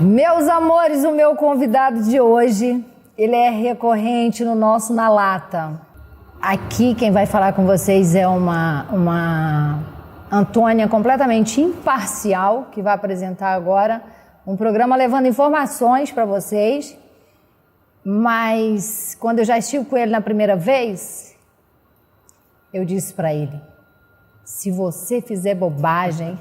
Meus amores, o meu convidado de hoje, ele é recorrente no nosso Na Lata. Aqui quem vai falar com vocês é uma Antônia completamente imparcial, que vai apresentar agora um programa levando informações para vocês. Mas quando eu já estive com ele na primeira vez, eu disse para ele: se você fizer bobagem,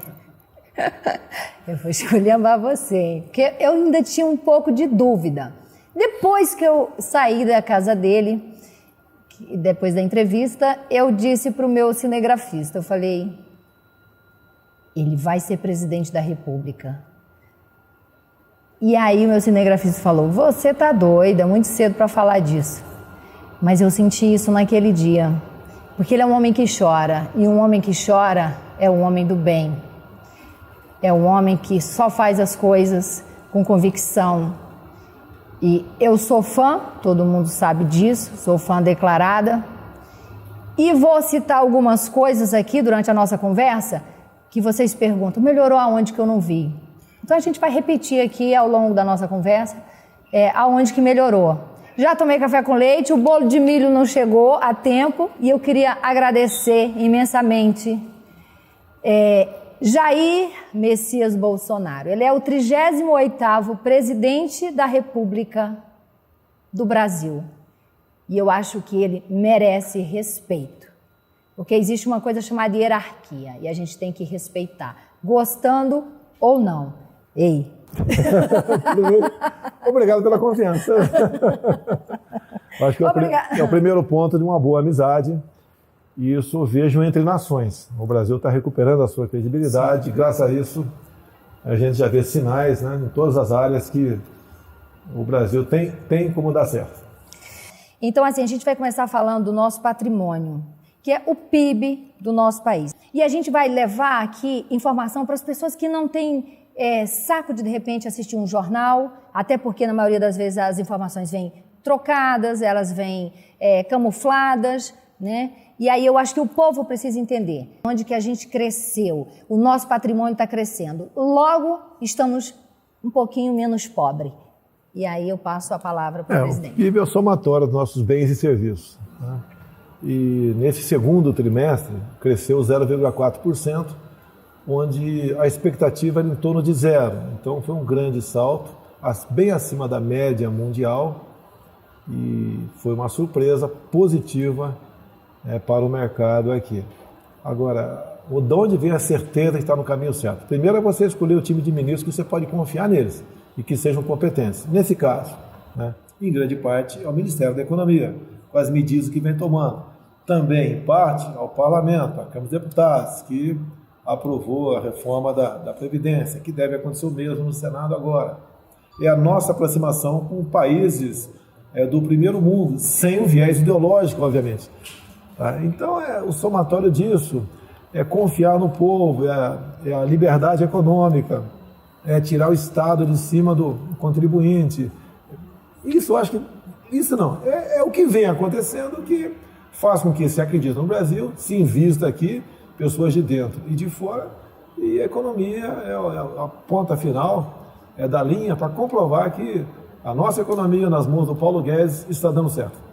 eu vou esculhambar você, hein? Porque eu ainda tinha um pouco de dúvida. Depois que eu saí da casa dele, depois da entrevista, eu disse para o meu cinegrafista, eu falei: ele vai ser presidente da República. E aí o meu cinegrafista falou: você tá doida, é muito cedo para falar disso. Mas eu senti isso naquele dia, porque ele é um homem que chora, e um homem que chora é um homem do bem. É um homem que só faz as coisas com convicção. E eu sou fã, todo mundo sabe disso, sou fã declarada. E vou citar algumas coisas aqui durante a nossa conversa que vocês perguntam: melhorou aonde que eu não vi? Então a gente vai repetir aqui ao longo da nossa conversa aonde que melhorou. Já tomei café com leite, o bolo de milho não chegou a tempo e eu queria agradecer imensamente Jair Messias Bolsonaro. Ele é o 38º presidente da República do Brasil. E eu acho que ele merece respeito. Porque existe uma coisa chamada hierarquia e a gente tem que respeitar, gostando ou não. Ei! Primeiro, obrigado pela confiança. Acho que é o primeiro ponto de uma boa amizade. E isso eu vejo entre nações. O Brasil está recuperando a sua credibilidade. Sim. Graças a isso, a gente já vê sinais, né, em todas as áreas que o Brasil tem como dar certo. Então, assim, a gente vai começar falando do nosso patrimônio, que é o PIB do nosso país. E a gente vai levar aqui informação para as pessoas que não têm saco de repente assistir um jornal, até porque na maioria das vezes as informações vêm trocadas, elas vêm camufladas, né? E aí eu acho que o povo precisa entender onde que a gente cresceu, o nosso patrimônio está crescendo, logo estamos um pouquinho menos pobres. E aí eu passo a palavra para o presidente. O PIB é o somatório dos nossos bens e serviços, né? E nesse segundo trimestre cresceu 0,4%, onde a expectativa era em torno de 0%. Então foi um grande salto, bem acima da média mundial, e foi uma surpresa positiva para o mercado aqui. Agora, de onde vem a certeza de estar no caminho certo? Primeiro é você escolher o time de ministros que você pode confiar neles e que sejam competentes. Nesse caso, né, em grande parte, é o Ministério da Economia, com as medidas que vem tomando. Também, em parte, ao Parlamento, à Câmara dos Deputados, que aprovou a reforma da Previdência, que deve acontecer o mesmo no Senado agora. É a nossa aproximação com países do primeiro mundo, sem o viés ideológico, obviamente. Tá? Então, o somatório disso é confiar no povo, é a liberdade econômica, é tirar o Estado de cima do contribuinte. Isso, eu acho que... Isso não. É o que vem acontecendo que faz com que se acredite no Brasil, se invista aqui, pessoas de dentro e de fora, e a economia é a ponta final da linha para comprovar que a nossa economia nas mãos do Paulo Guedes está dando certo.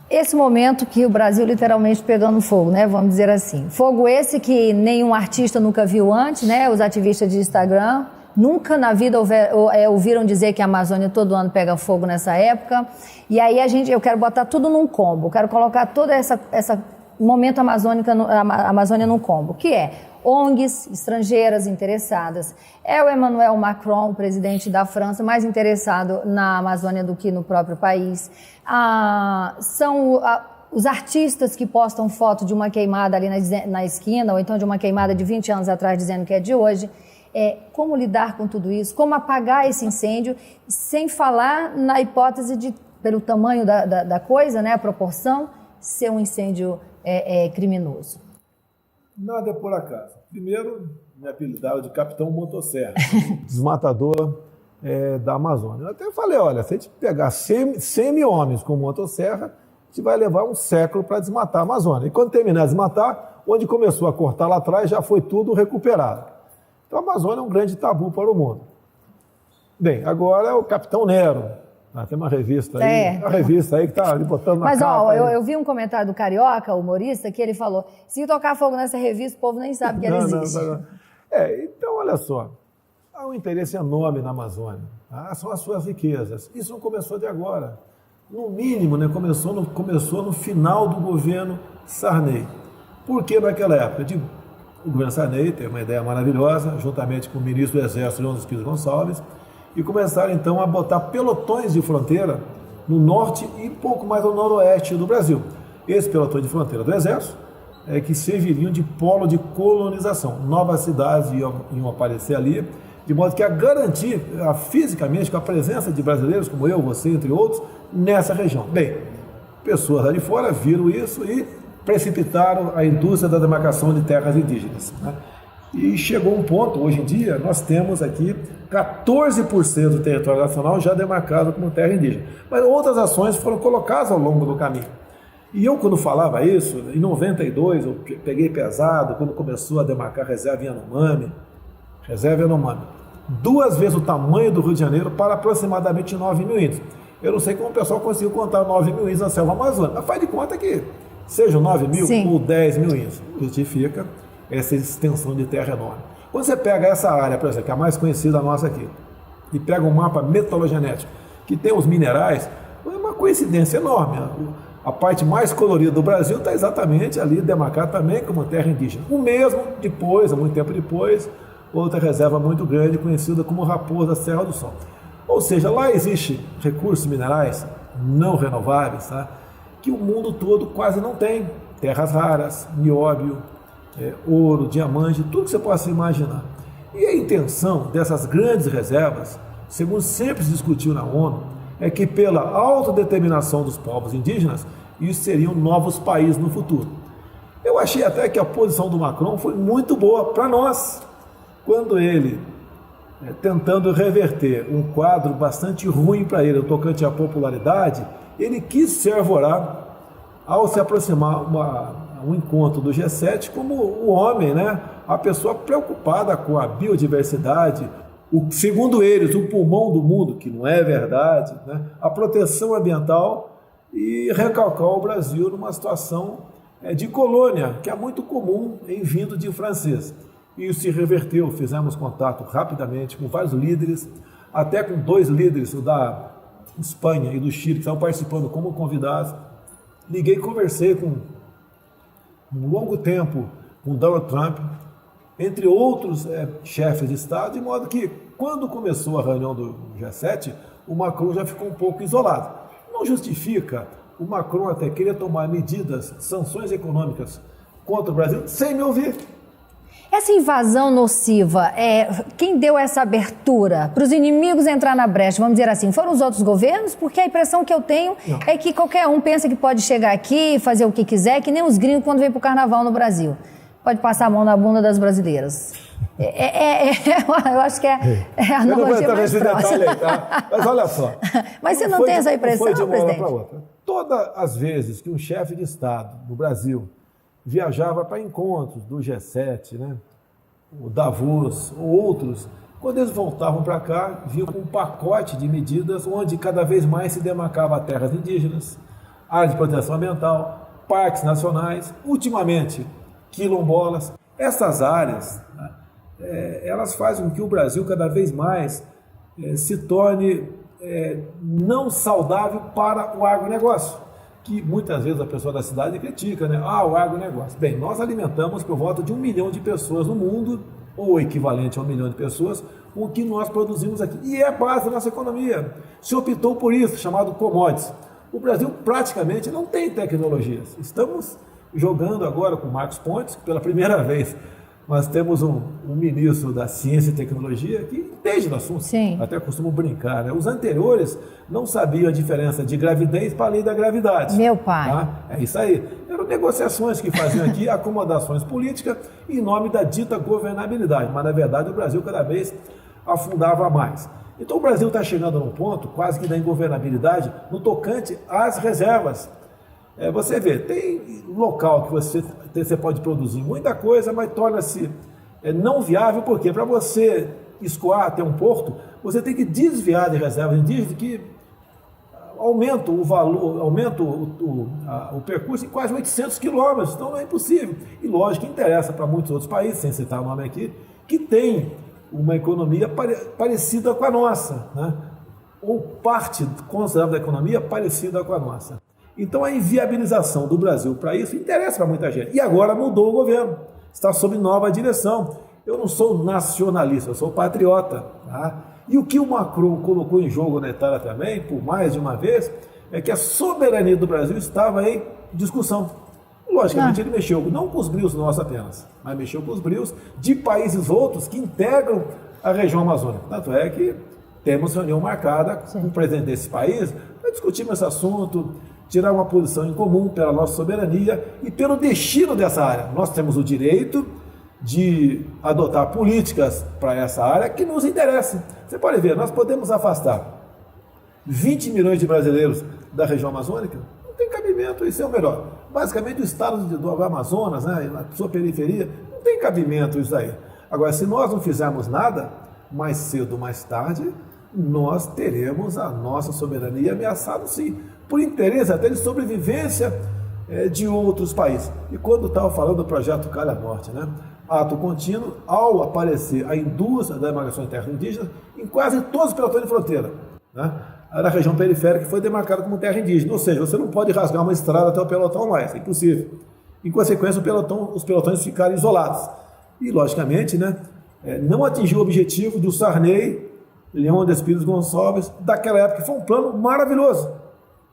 Esse momento que o Brasil literalmente pegando fogo, né? Vamos dizer assim. Fogo esse que nenhum artista nunca viu antes, né? Os ativistas de Instagram nunca na vida ouviram dizer que a Amazônia todo ano pega fogo nessa época. E aí eu quero botar tudo num combo, quero colocar toda essa momento Amazônia num combo, que é ONGs estrangeiras interessadas. É o Emmanuel Macron, o presidente da França, mais interessado na Amazônia do que no próprio país. São os artistas que postam foto de uma queimada ali na esquina, ou então de uma queimada de 20 anos atrás dizendo que é de hoje. Como lidar com tudo isso, como apagar esse incêndio, sem falar na hipótese de, pelo tamanho da coisa, né, a proporção, ser um incêndio criminoso. Nada é por acaso. Primeiro, me apelidaram de Capitão Motosserra, desmatador da Amazônia. Eu até falei, olha, se a gente pegar 100 mil homens com motosserra, a gente vai levar um século para desmatar a Amazônia. E quando terminar de desmatar, onde começou a cortar lá atrás, já foi tudo recuperado. Então a Amazônia é um grande tabu para o mundo. Bem, agora é o Capitão Nero. Tem uma revista aí, a revista aí que está botando na Mas, capa. Mas, eu vi um comentário do Carioca, humorista, que ele falou, se tocar fogo nessa revista, o povo nem sabe que ela existe. Não. Então, olha só, há um interesse enorme na Amazônia. São as suas riquezas. Isso não começou de agora. No mínimo, né, começou no final do governo Sarney. Por que naquela época? O governo Sarney teve uma ideia maravilhosa, juntamente com o ministro do Exército, João Espírito Gonçalves, e começaram então a botar pelotões de fronteira no norte e pouco mais ao noroeste do Brasil. Esses pelotões de fronteira do Exército que serviriam de polo de colonização. Novas cidades iam aparecer ali, de modo que a garantir fisicamente com a presença de brasileiros como eu, você, entre outros, nessa região. Bem, pessoas lá de fora viram isso e precipitaram a indústria da demarcação de terras indígenas, né? E chegou um ponto, hoje em dia, nós temos aqui 14% do território nacional já demarcado como terra indígena. Mas outras ações foram colocadas ao longo do caminho. E eu, quando falava isso, em 92, eu peguei pesado, quando começou a demarcar reserva em Yanomami, 2 vezes o tamanho do Rio de Janeiro para aproximadamente 9 mil índios. Eu não sei como o pessoal conseguiu contar 9 mil índios na selva amazônica, mas faz de conta que sejam 9 mil ou 10 mil índios. Justifica essa extensão de terra enorme. Quando você pega essa área, por exemplo, que é a mais conhecida nossa aqui, e pega um mapa metalogenético, que tem os minerais, é uma coincidência enorme. A parte mais colorida do Brasil está exatamente ali demarcada também como terra indígena. O mesmo, depois, há muito tempo depois, outra reserva muito grande, conhecida como Raposa Serra do Sol. Ou seja, lá existe recursos minerais não renováveis, tá? Que o mundo todo quase não tem. Terras raras, nióbio, ouro, diamante, tudo que você possa imaginar. E a intenção dessas grandes reservas, segundo sempre se discutiu na ONU, é que pela autodeterminação dos povos indígenas, isso seriam novos países no futuro. Eu achei até que a posição do Macron foi muito boa para nós, quando ele, tentando reverter um quadro bastante ruim para ele, tocante à popularidade, ele quis se arvorar ao se aproximar um encontro do G7 como o homem, né? A pessoa preocupada com a biodiversidade, segundo eles, o pulmão do mundo, que não é verdade, né? A proteção ambiental e recalcar o Brasil numa situação de colônia, que é muito comum em vindo de francês. Isso se reverteu, fizemos contato rapidamente com vários líderes, até com 2 líderes da Espanha e do Chile, que estavam participando como convidados. Liguei e conversei com um longo tempo com Donald Trump, entre outros chefes de Estado, de modo que, quando começou a reunião do G7, o Macron já ficou um pouco isolado. Não justifica o Macron até querer tomar medidas, sanções econômicas contra o Brasil, sem me ouvir. Essa invasão nociva, quem deu essa abertura para os inimigos entrar na brecha, vamos dizer assim, foram os outros governos? Porque a impressão que eu tenho é que qualquer um pensa que pode chegar aqui e fazer o que quiser, que nem os gringos quando vêm para o carnaval no Brasil. Pode passar a mão na bunda das brasileiras. Eu acho que é a analogia mais próxima. Detalhe, tá? Mas olha só. Mas você não tem essa impressão, foi de uma presidente? hora para outra. Todas as vezes que um chefe de Estado no Brasil viajava para encontros do G7, né? O Davos ou outros, quando eles voltavam para cá, vinham com um pacote de medidas onde cada vez mais se demarcava terras indígenas, áreas de proteção ambiental, parques nacionais, ultimamente quilombolas. Essas áreas, né, elas fazem com que o Brasil cada vez mais se torne não saudável para o agronegócio, que muitas vezes a pessoa da cidade critica, né? O agronegócio. Bem, nós alimentamos por volta de 1 milhão de pessoas no mundo, ou o equivalente a 1 milhão de pessoas, com o que nós produzimos aqui. E é a base da nossa economia. Se optou por isso, chamado commodities. O Brasil praticamente não tem tecnologias. Estamos jogando agora com o Marcos Pontes, que pela primeira vez nós temos um ministro da Ciência e Tecnologia que entende do assunto. Sim. Até costumo brincar, né? Os anteriores não sabiam a diferença de gravidez para a lei da gravidade. Meu pai. Tá? É isso aí. Eram negociações que faziam aqui, acomodações políticas em nome da dita governabilidade. Mas, na verdade, o Brasil cada vez afundava mais. Então, o Brasil está chegando num ponto quase que da ingovernabilidade no tocante às reservas. Você vê, tem local que você pode produzir muita coisa, mas torna-se não viável, porque para você escoar até um porto, você tem que desviar de reservas indígenas que aumenta o valor, aumenta o percurso em quase 800 quilômetros, então não é impossível. E lógico que interessa para muitos outros países, sem citar o nome aqui, que tem uma economia parecida com a nossa, né? Ou parte considerável da economia parecida com a nossa. Então a inviabilização do Brasil para isso interessa para muita gente. E agora mudou o governo, está sob nova direção. Eu não sou nacionalista, eu sou patriota, tá? E o que o Macron colocou em jogo na Itália também, por mais de uma vez, é que a soberania do Brasil estava em discussão. Logicamente ele mexeu, não com os brios nossos apenas, mas mexeu com os brios de países outros que integram a região amazônica. Tanto é que temos reunião marcada com o presidente desse país para discutirmos esse assunto, tirar uma posição em comum pela nossa soberania e pelo destino dessa área. Nós temos o direito de adotar políticas para essa área que nos interessem. Você pode ver, nós podemos afastar 20 milhões de brasileiros da região amazônica, não tem cabimento, isso é o melhor. Basicamente o estado do Amazonas, né, na sua periferia, não tem cabimento isso aí. Agora, se nós não fizermos nada, mais cedo ou mais tarde, nós teremos a nossa soberania ameaçada sim, por interesse até de sobrevivência de outros países. E quando estava falando do projeto Calha Norte, né? Ato contínuo, ao aparecer a indústria da demarcação de terra indígena em quase todos os pelotões de fronteira, né? A região periférica foi demarcada como terra indígena, ou seja, você não pode rasgar uma estrada até o pelotão mais, é impossível. Em consequência, os pelotões ficaram isolados. E, logicamente, né, não atingiu o objetivo do Sarney, Leão de Espíritos Gonçalves, daquela época, que foi um plano maravilhoso.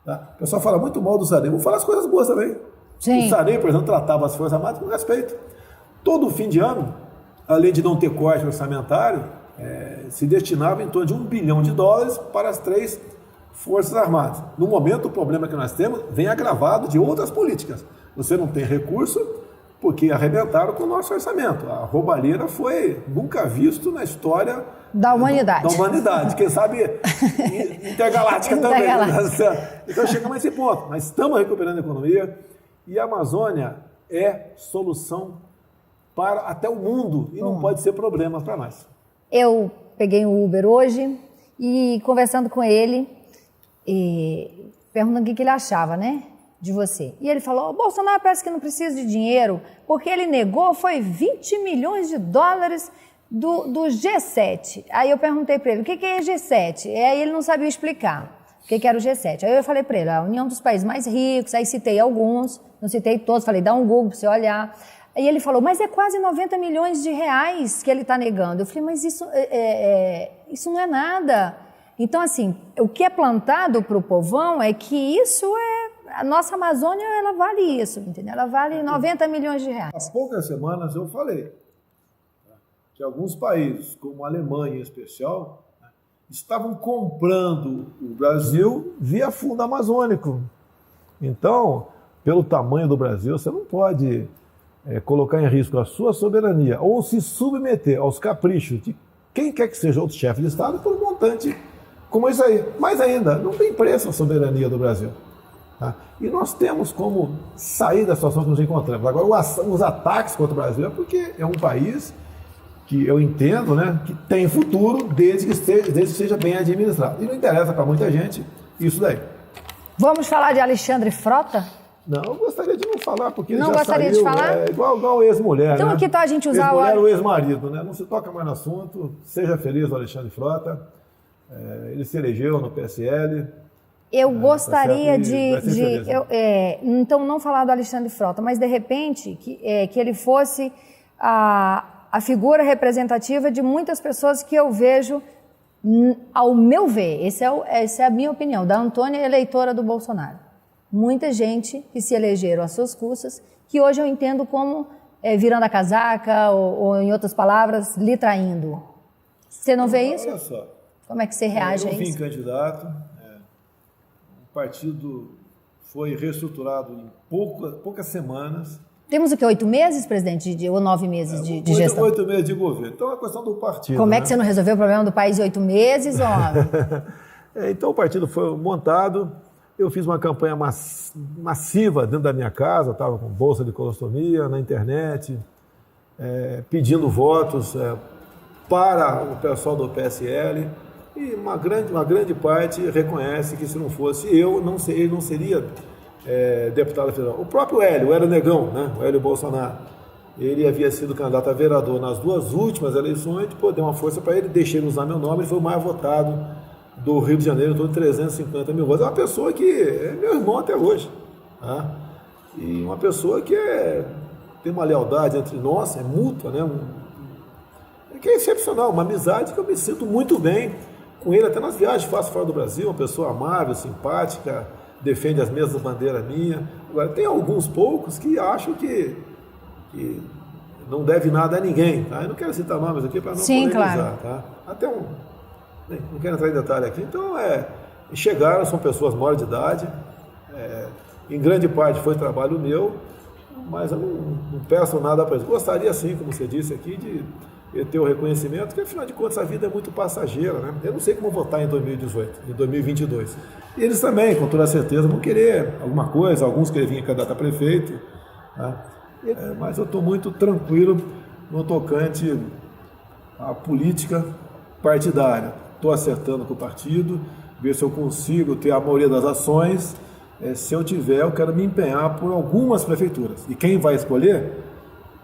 Tá? O pessoal fala muito mal do Sarney, vou falar as coisas boas também. Sim. O Sarney, por exemplo, tratava as Forças Armadas com respeito. Todo fim de ano, além de não ter corte orçamentário, se destinava em torno de $1 bilhão para as 3 Forças Armadas. No momento, o problema que nós temos vem agravado de outras políticas. Você não tem recurso porque arrebentaram com o nosso orçamento. A roubalheira foi nunca visto na história da humanidade. Da humanidade, quem sabe intergaláctica também. Então chegamos a esse ponto. Mas estamos recuperando a economia e a Amazônia é solução para até o mundo e não pode ser problema para nós. Eu peguei um Uber hoje e conversando com ele, perguntando o que ele achava, né, de você. E ele falou, Bolsonaro parece que não precisa de dinheiro, porque ele negou, foi $20 milhões do G7. Aí eu perguntei para ele, o que é G7? E aí ele não sabia explicar o que era o G7. Aí eu falei para ele, a União dos Países Mais Ricos, aí citei alguns, não citei todos, falei, dá um Google para você olhar. Aí ele falou, mas é quase $90 milhões que ele está negando. Eu falei, mas isso não é nada. Então, assim, o que é plantado para o povão é que isso a nossa Amazônia, ela vale isso, entendeu? Ela vale $90 milhões. Há poucas semanas eu falei que alguns países, como a Alemanha em especial, estavam comprando o Brasil via fundo amazônico. Então, pelo tamanho do Brasil, você não pode colocar em risco a sua soberania ou se submeter aos caprichos de quem quer que seja outro chefe de Estado por um montante como isso aí. Mais ainda, não tem preço a soberania do Brasil. Tá? E nós temos como sair da situação que nos encontramos. Agora, os ataques contra o Brasil é porque é um país que eu entendo, né, que tem futuro desde que seja bem administrado. E não interessa para muita gente isso daí. Vamos falar de Alexandre Frota? Não, eu gostaria de não falar, porque não ele já gostaria saiu, de falar? Igual ex-mulher, então, né? Que tal a gente usar ex-mulher ou ex-marido, né? Não se toca mais no assunto. Seja feliz o Alexandre Frota. Ele se elegeu no PSL. Eu gostaria então, não falar do Alexandre Frota, mas, de repente, que ele fosse a figura representativa de muitas pessoas que eu vejo, ao meu ver, essa é a minha opinião, da Antônia, eleitora do Bolsonaro. Muita gente que se elegeram às suas custas, que hoje eu entendo como virando a casaca, ou, em outras palavras, lhe traindo. Você não vê isso? Olha só. Como é que você reage a isso? Eu vim candidato, o partido foi reestruturado em poucas semanas. Temos o que, 8 meses, presidente, ou 9 meses de gestão? 8 meses de governo. Então é questão do partido. Como é que você não resolveu o problema do país em 8 meses, homem? Então o partido foi montado, eu fiz uma campanha massiva dentro da minha casa, estava com bolsa de colostomia na internet, pedindo votos para o pessoal do PSL, e uma grande parte reconhece que se não fosse eu, ele não seria deputado federal. O próprio Hélio, o Hélio Negão, né? O Hélio Bolsonaro, ele havia sido candidato a vereador nas 2 últimas eleições, deu uma força para ele, deixei ele usar meu nome, ele foi o mais votado do Rio de Janeiro, todo 350 mil votos. É uma pessoa que é meu irmão até hoje, tá? E uma pessoa que tem uma lealdade entre nós, é mútua, né? Que é excepcional, uma amizade que eu me sinto muito bem com ele, até nas viagens que faço fora do Brasil, uma pessoa amável, simpática, defende as mesmas bandeiras minhas. Agora, tem alguns poucos que acham que não deve nada a ninguém, tá? Eu não quero citar nomes aqui para não polemizar, claro. Tá? Até não quero entrar em detalhe aqui. Então, chegaram, são pessoas maiores de idade, em grande parte foi trabalho meu, mas eu não peço nada para eles. Gostaria sim, como você disse aqui, de ter o reconhecimento, que afinal de contas a vida é muito passageira, né? Eu não sei como votar em 2018, em 2022. E eles também, com toda certeza, vão querer alguma coisa, alguns querem vir candidato a prefeito, tá? Mas eu estou muito tranquilo no tocante à política partidária. Estou acertando com o partido, ver se eu consigo ter a maioria das ações. Se eu tiver, eu quero me empenhar por algumas prefeituras. E quem vai escolher,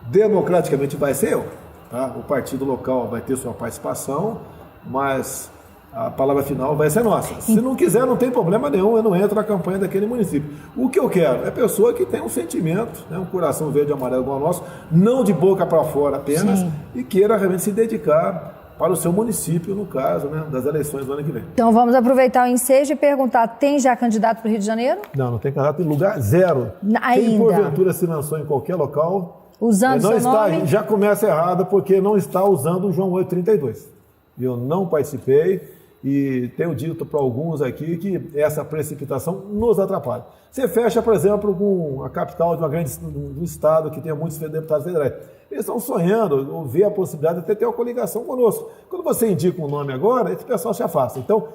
democraticamente, vai ser eu. Tá? O partido local vai ter sua participação, mas a palavra final vai ser nossa. Se não quiser, não tem problema nenhum, eu não entro na campanha daquele município. O que eu quero é pessoa que tem um sentimento, né, um coração verde e amarelo igual ao nosso, não de boca para fora apenas, sim, e queira realmente se dedicar para o seu município, no caso, né, das eleições do ano que vem. Então vamos aproveitar o ensejo e perguntar, tem já candidato para o Rio de Janeiro? Não tem candidato em lugar zero. Ainda. Quem porventura se lançou em qualquer local, usando não seu está, nome? Já começa errado, porque não está usando o João 832. Eu não participei e tenho dito para alguns aqui que essa precipitação nos atrapalha. Você fecha, por exemplo, com a capital de um estado que tenha muitos deputados federais. Eles estão sonhando ou vê a possibilidade de até ter uma coligação conosco. Quando você indica um nome agora, esse pessoal se afasta. Então,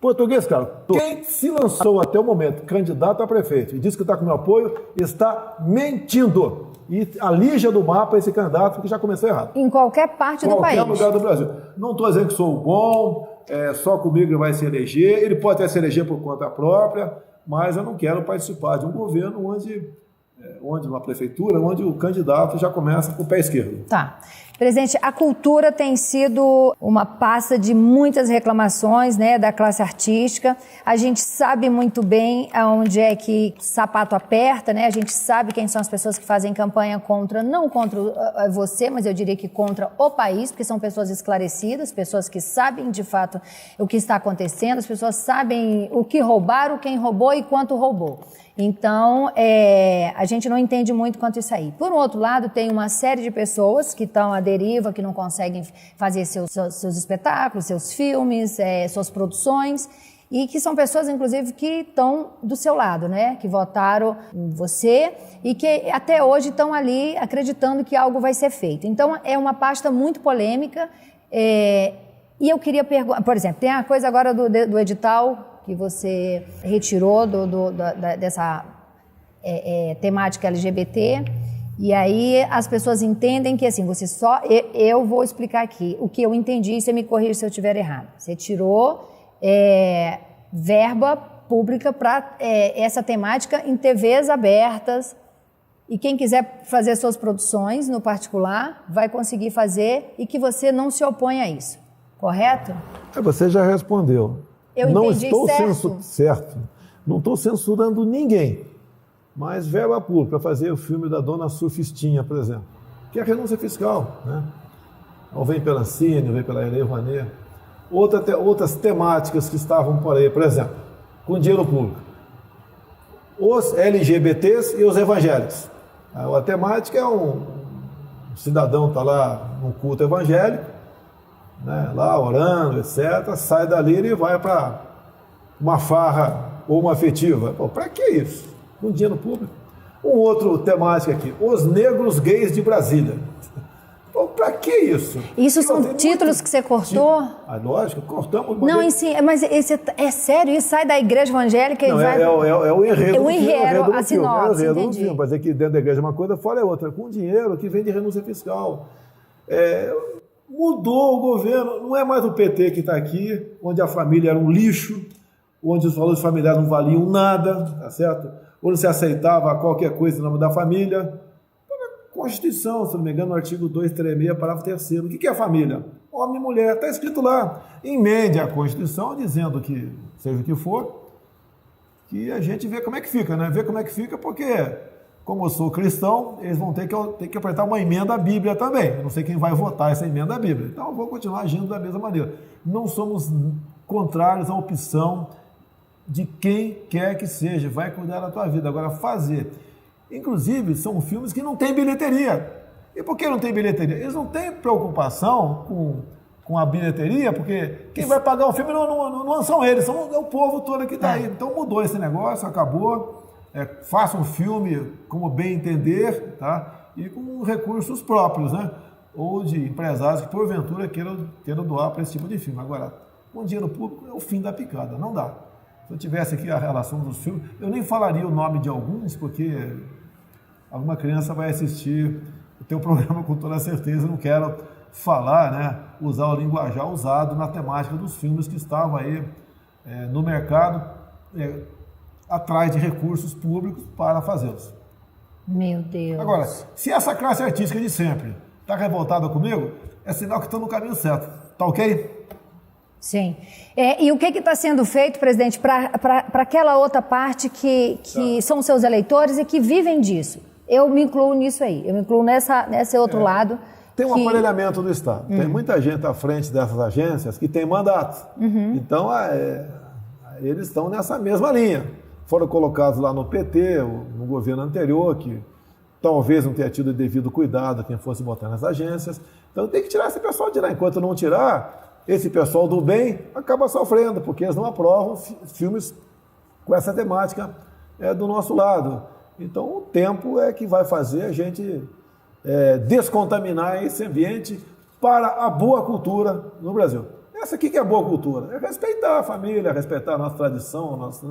português, cara, quem se lançou até o momento candidato a prefeito e disse que está com meu apoio, está mentindo. E alija do mapa esse candidato, porque já começou errado. Em qualquer parte do país. Em qualquer lugar do Brasil. Não estou dizendo que sou o bom, só comigo ele vai se eleger. Ele pode até se eleger por conta própria, mas eu não quero participar de um governo onde uma prefeitura, onde o candidato já começa com o pé esquerdo. Tá. Presidente, a cultura tem sido uma pasta de muitas reclamações, né, da classe artística. A gente sabe muito bem aonde é que sapato aperta, né? A gente sabe quem são as pessoas que fazem campanha não contra você, mas eu diria que contra o país, porque são pessoas esclarecidas, pessoas que sabem de fato o que está acontecendo, as pessoas sabem o que roubaram, quem roubou e quanto roubou. Então, a gente não entende muito quanto isso aí. Por um outro lado, tem uma série de pessoas que estão à deriva, que não conseguem fazer seus espetáculos, seus filmes, suas produções, e que são pessoas, inclusive, que estão do seu lado, né? Que votaram em você e que até hoje estão ali acreditando que algo vai ser feito. Então, é uma pasta muito polêmica. E eu queria perguntar, por exemplo, tem a coisa agora do edital que você retirou dessa temática LGBT, e aí as pessoas entendem que assim, você só... Eu vou explicar aqui o que eu entendi e você me corrige se eu estiver errado. Você tirou verba pública para essa temática em TVs abertas, e quem quiser fazer suas produções no particular vai conseguir fazer, e que você não se opõe a isso, correto? Você já respondeu. Eu não entendi estou certo. Não estou censurando ninguém, mas verba pública para fazer o filme da Dona Surfistinha, por exemplo, que é a renúncia fiscal, né? Ou vem pela Ancine, ou vem pela Lei Rouanet. Outras temáticas que estavam por aí, por exemplo, com dinheiro público. Os LGBTs e os evangélicos. A temática é um cidadão está lá num culto evangélico, né, lá orando, etc., sai dali e vai para uma farra ou uma afetiva. Para que isso? Com dinheiro público. Outro temática aqui, os negros gays de Brasília. Para que isso? Isso são títulos que você cortou? Lógico, cortamos. Não, mas esse é sério? Isso sai da igreja evangélica e vai... É o enredo. É o enredo, a sinopse, entendi. Do filme. Para dizer que dentro da igreja é uma coisa, fora é outra. Com dinheiro que vem de renúncia fiscal. Mudou o governo, não é mais o PT que está aqui, onde a família era um lixo, onde os valores familiares não valiam nada, tá certo? Onde se aceitava qualquer coisa em nome da família. Constituição, se não me engano, no artigo 236, parágrafo 3º. O que é a família? Homem e mulher, está escrito lá. Emende a Constituição dizendo que, seja o que for, que a gente vê como é que fica, né? Vê como é que fica, porque, como eu sou cristão, eles vão ter que apertar uma emenda à Bíblia também. Eu não sei quem vai votar essa emenda à Bíblia. Então, eu vou continuar agindo da mesma maneira. Não somos contrários à opção de quem quer que seja, vai cuidar da tua vida. Agora, fazer. Inclusive, são filmes que não têm bilheteria. E por que não tem bilheteria? Eles não têm preocupação com a bilheteria, porque quem vai pagar o filme não são eles, é o povo todo que está aí. Então mudou esse negócio, acabou. Faça um filme como bem entender, tá? E com recursos próprios, né? Ou de empresários que porventura queiram doar para esse tipo de filme. Agora, com dinheiro público é o fim da picada, não dá. Se eu tivesse aqui a relação dos filmes, eu nem falaria o nome de alguns, porque alguma criança vai assistir o teu programa com toda certeza. Eu não quero falar, né, usar o linguajar usado na temática dos filmes que estavam aí no mercado, atrás de recursos públicos para fazê-los. Meu Deus. Agora, se essa classe artística de sempre está revoltada comigo, é sinal que estou no caminho certo. Tá ok? Sim. E o que está sendo feito, presidente, para aquela outra parte que são seus eleitores e que vivem disso? Eu me incluo nisso aí, eu me incluo nesse outro lado. Tem um aparelhamento do Estado. Tem muita gente à frente dessas agências que tem mandato. Então, eles estão nessa mesma linha. Foram colocados lá no PT, no governo anterior, que talvez não tenha tido devido cuidado quem fosse botar nas agências. Então, tem que tirar esse pessoal de lá. Enquanto não tirar, esse pessoal do bem acaba sofrendo, porque eles não aprovam filmes com essa temática do nosso lado. Então, o tempo é que vai fazer a gente descontaminar esse ambiente para a boa cultura no Brasil. Essa aqui que é a boa cultura, é respeitar a família, respeitar a nossa tradição, nosso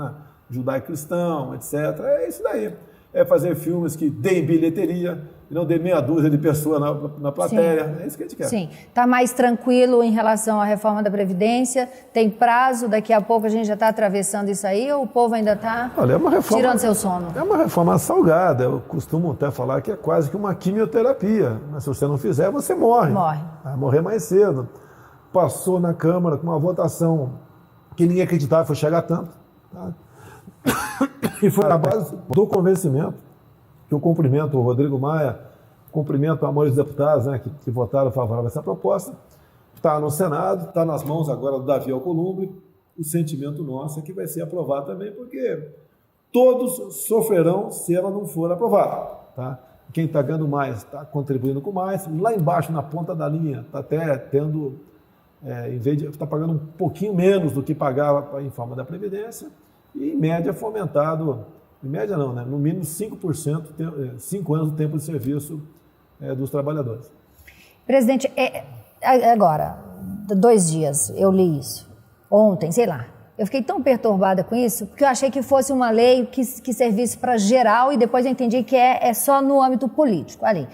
judaico-cristão, etc. É isso daí. É fazer filmes que deem bilheteria e não dê meia dúzia de pessoas na plateia. Sim. É isso que a gente quer. Sim. Está mais tranquilo em relação à reforma da Previdência? Tem prazo? Daqui a pouco a gente já está atravessando isso aí ou o povo ainda está tirando seu sono? É uma reforma salgada. Eu costumo até falar que é quase que uma quimioterapia. Mas se você não fizer, você morre. Vai morrer mais cedo. Passou na Câmara com uma votação que ninguém acreditava que foi chegar tanto. Tá? E foi na base do convencimento que eu cumprimento o Rodrigo Maia, cumprimento a maioria dos deputados, né, que votaram favorável a essa proposta. Está no Senado, está nas mãos agora do Davi Alcolumbre. O sentimento nosso é que vai ser aprovado também, porque todos sofrerão se ela não for aprovada. Tá? Quem está ganhando mais está contribuindo com mais. Lá embaixo, na ponta da linha, está até tendo, em vez de estar pagando um pouquinho menos do que pagava em forma da Previdência, e em média fomentado, em média não, né? No mínimo 5%, 5 anos do tempo de serviço dos trabalhadores. Presidente, agora, 2 dias eu li isso, ontem, sei lá, eu fiquei tão perturbada com isso, porque eu achei que fosse uma lei que servisse para geral e depois eu entendi que é só no âmbito político, ali.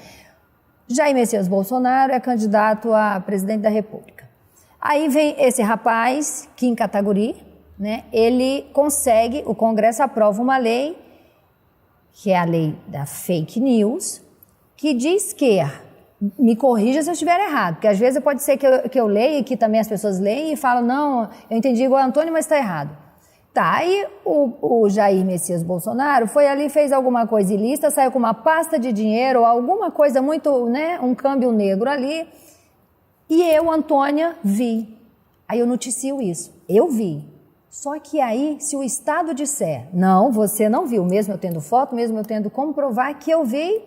Jair Messias Bolsonaro é candidato a presidente da República. Aí vem esse rapaz, Kim Kataguiri, né? Ele consegue, o Congresso aprova uma lei, que é a lei da fake news, que diz que, me corrija se eu estiver errado, porque às vezes pode ser que eu leia e que também as pessoas leem e falam, não, eu entendi igual a Antônio, mas está errado. Tá, aí o Jair Messias Bolsonaro foi ali, fez alguma coisa ilícita, saiu com uma pasta de dinheiro ou alguma coisa muito, né, um câmbio negro ali, e eu, Antônia, vi. Aí eu noticio isso, eu vi. Só que aí, se o Estado disser, não, você não viu, mesmo eu tendo foto, mesmo eu tendo como provar que eu vi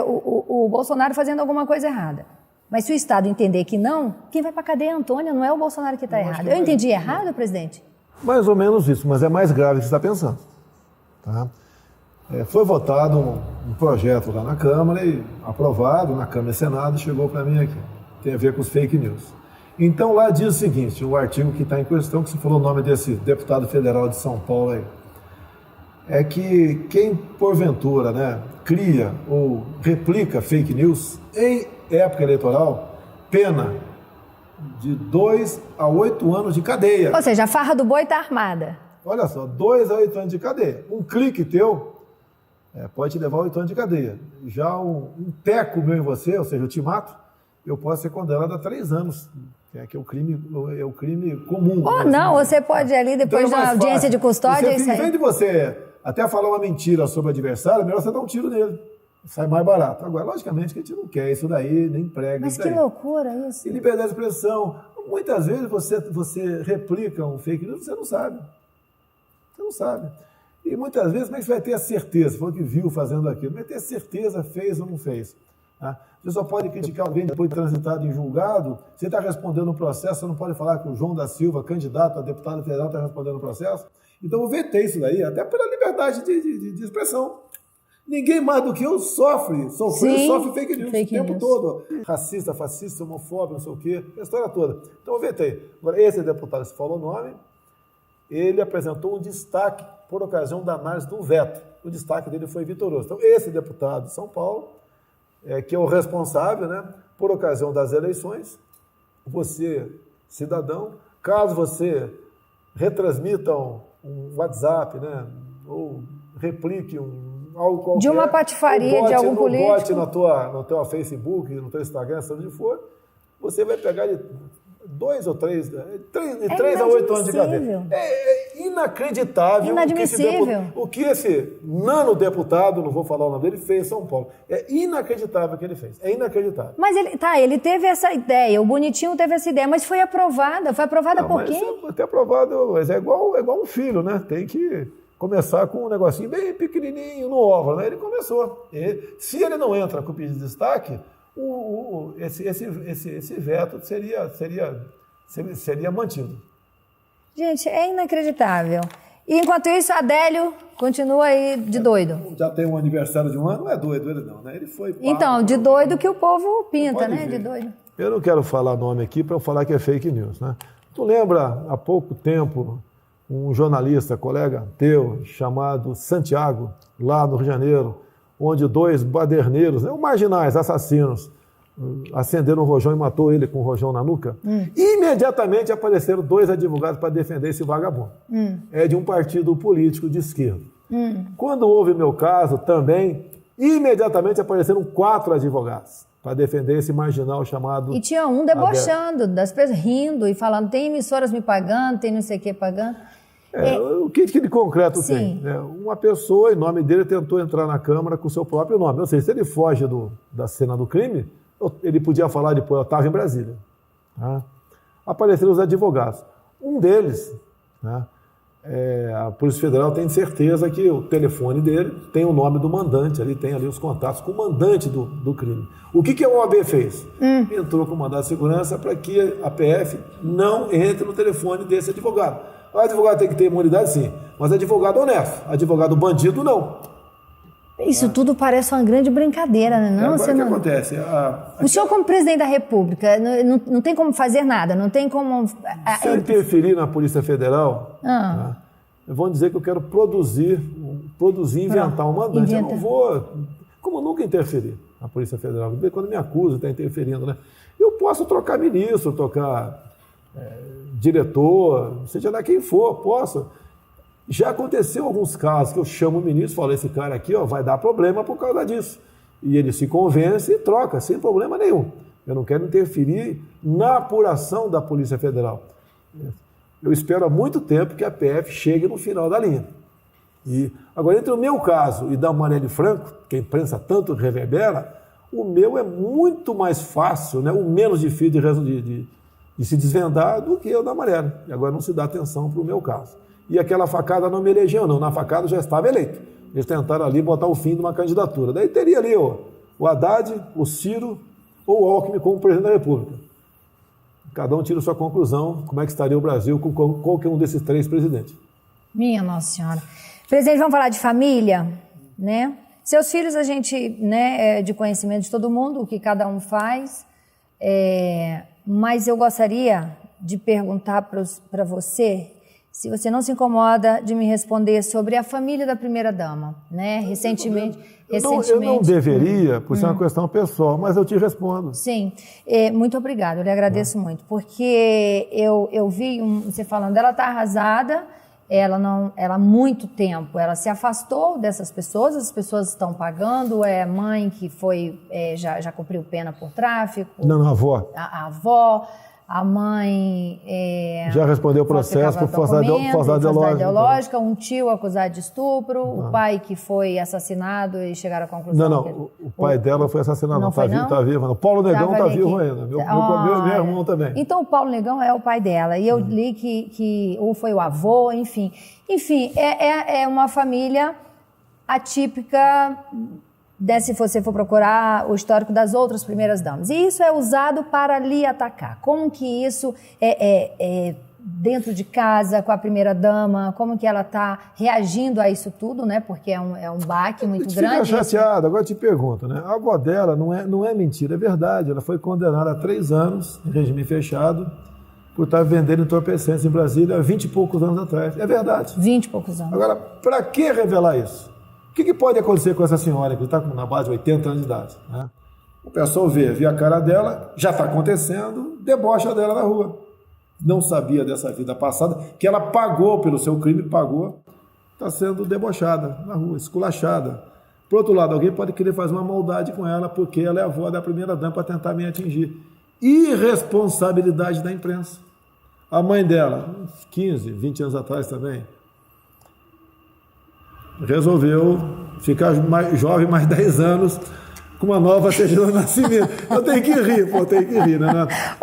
o Bolsonaro fazendo alguma coisa errada. Mas se o Estado entender que não, quem vai para a cadeia é a Antônia, não é o Bolsonaro que está errado. Eu entendi errado, presidente? Mais ou menos isso, mas é mais grave o que você está pensando. Tá? Foi votado um projeto lá na Câmara e aprovado na Câmara e Senado, chegou para mim aqui. Tem a ver com os fake news. Então lá diz o seguinte, o artigo que está em questão, que você falou o nome desse deputado federal de São Paulo aí, é que quem porventura, né, cria ou replica fake news em época eleitoral pena de 2 a 8 anos de cadeia. Ou seja, a farra do boi está armada. Olha só, 2 a 8 anos de cadeia. Um clique teu pode te levar a 8 anos de cadeia. Já um teco meu em você, ou seja, eu te mato, eu posso ser condenado a 3 anos. Que é o crime comum. Ou não, você pode ir ali depois então, da audiência de custódia. Em vez de você até falar uma mentira sobre o adversário, é melhor você dar um tiro nele. Sai mais barato. Agora, logicamente, que a gente não quer isso daí, nem prega. Mas isso que daí. loucura isso. E liberdade de expressão. Muitas vezes você replica um fake news, você não sabe. Você não sabe. E muitas vezes, como é que você vai ter a certeza? Você falou que viu fazendo aquilo. Vai ter certeza, fez ou não fez. Tá? Você só pode criticar alguém depois de transitado em julgado. Você está respondendo um processo, você não pode falar que o João da Silva, candidato a deputado federal, está respondendo um processo. Então eu vetei isso daí, até pela liberdade de expressão. Ninguém mais do que eu sofre fake news o tempo todo. Racista, fascista, homofóbico, não sei o quê, a história toda. Então eu vetei. Agora, esse deputado, você falou o nome, ele apresentou um destaque por ocasião da análise do veto. O destaque dele foi vitorioso. Então, esse deputado de São Paulo, que é o responsável, né, por ocasião das eleições, você, cidadão, caso você retransmita um WhatsApp, né, ou replique algo qualquer, de uma patifaria de algum político, bote no teu Facebook, no teu Instagram, seja onde for, você vai pegar de 2 ou 3 a 8 anos de cadeia. É inacreditável o que esse nanodeputado, não vou falar o nome dele, fez em São Paulo. É inacreditável o que ele fez. É inacreditável. Mas ele teve essa ideia, o Bonitinho teve essa ideia, mas foi aprovada. Foi aprovada por quem? Até aprovado, mas é igual um filho, né? Tem que começar com um negocinho bem pequenininho no óvulo, né? Ele começou. Se ele não entra com o pedido de destaque, esse veto seria mantido. Gente, é inacreditável. E enquanto isso, Adélio continua aí de doido. Já tem um aniversário de um ano, não é doido ele não, né? Ele foi... Então, de doido que o povo pinta, né? De doido. Eu não quero falar nome aqui para eu falar que é fake news, né? Tu lembra, há pouco tempo, um jornalista, colega teu, chamado Santiago, lá no Rio de Janeiro, onde 2 baderneiros, né, marginais, assassinos, acenderam um rojão e matou ele com um rojão na nuca. Imediatamente apareceram 2 advogados para defender esse vagabundo. É de um partido político de esquerda. Quando houve meu caso, também, imediatamente apareceram 4 advogados para defender esse marginal chamado... E tinha um debochando das pessoas, rindo e falando, tem emissoras me pagando, tem não sei o que pagando. O que de concreto Sim. tem? Uma pessoa, em nome dele, tentou entrar na Câmara com o seu próprio nome. Ou seja, se ele foge da cena do crime, ele podia falar depois, eu estava em Brasília. Tá? Apareceram os advogados. Um deles, né, a Polícia Federal tem certeza que o telefone dele tem o nome do mandante, ali tem ali os contatos com o mandante do crime. O que a OAB fez? Entrou com mandado de segurança para que a PF não entre no telefone desse advogado. O advogado tem que ter imunidade, sim, mas advogado honesto, advogado bandido, não. Isso tudo parece uma grande brincadeira, né? Não, agora o que acontece? O senhor, como presidente da República, não tem como fazer nada, não tem como... Se eu interferir na Polícia Federal, tá, vão dizer que eu quero produzir e inventar um mandante. Eu não vou, como nunca interferir na Polícia Federal, quando me acusam de estar interferindo, né? Eu posso trocar ministro, trocar diretor, seja lá quem for, posso. Já aconteceu alguns casos que eu chamo o ministro e falo, esse cara aqui vai dar problema por causa disso. E ele se convence e troca, sem problema nenhum. Eu não quero interferir na apuração da Polícia Federal. Eu espero há muito tempo que a PF chegue no final da linha. E agora, entre o meu caso e da Marielle Franco, que a imprensa tanto reverbera, o meu é muito mais fácil, né, o menos difícil de se desvendar do que o da Marielle. E agora não se dá atenção para o meu caso. E aquela facada não me elegeu, não. Na facada já estava eleito. Eles tentaram ali botar o fim de uma candidatura. Daí teria ali o Haddad, o Ciro ou o Alckmin como presidente da República. Cada um tira sua conclusão, como é que estaria o Brasil com qualquer um desses 3 presidentes. Minha Nossa Senhora. Presidente, vamos falar de família, né? Seus filhos, a gente, né, é de conhecimento de todo mundo, o que cada um faz. Mas eu gostaria de perguntar para você se você não se incomoda de me responder sobre a família da primeira-dama, né? Recentemente... Eu não deveria, por ser uma questão pessoal, mas eu te respondo. Sim, muito obrigada, eu lhe agradeço muito, porque eu vi você falando, ela está arrasada, ela há muito tempo, ela se afastou dessas pessoas, as pessoas estão pagando, mãe que foi, já cumpriu pena por tráfico. Não, a avó. A avó... A mãe já respondeu o processo por falsidade ideológica, um tio acusado de estupro, o pai que foi assassinado e chegaram à conclusão... Não, o pai dela foi assassinado, não está vivo. O Paulo Negão está vivo ainda, meu irmão também. Então o Paulo Negão é o pai dela, e eu li que ou foi o avô, enfim. Enfim, é uma família atípica... se você for procurar o histórico das outras primeiras damas. E isso é usado para lhe atacar. Como que isso é dentro de casa, com a primeira dama, como que ela está reagindo a isso tudo, né? Porque é um baque muito grande. Fica chateada. Agora eu te pergunto, né? A avó dela não é mentira, é verdade. Ela foi condenada a 3 anos em regime fechado por estar vendendo entorpecentes em Brasília há 20 e poucos anos atrás. É verdade. 20 e poucos anos. Agora, para que revelar isso? O que pode acontecer com essa senhora que está na base de 80 anos de idade? Né? O pessoal vê a cara dela, já está acontecendo, debocha dela na rua. Não sabia dessa vida passada, que ela pagou pelo seu crime, está sendo debochada na rua, esculachada. Por outro lado, alguém pode querer fazer uma maldade com ela, porque ela é a avó da primeira-dama para tentar me atingir. Irresponsabilidade da imprensa. A mãe dela, uns 15, 20 anos atrás também, resolveu ficar mais jovem, mais 10 anos, com uma nova certidão de nascimento. Eu tenho que rir, né?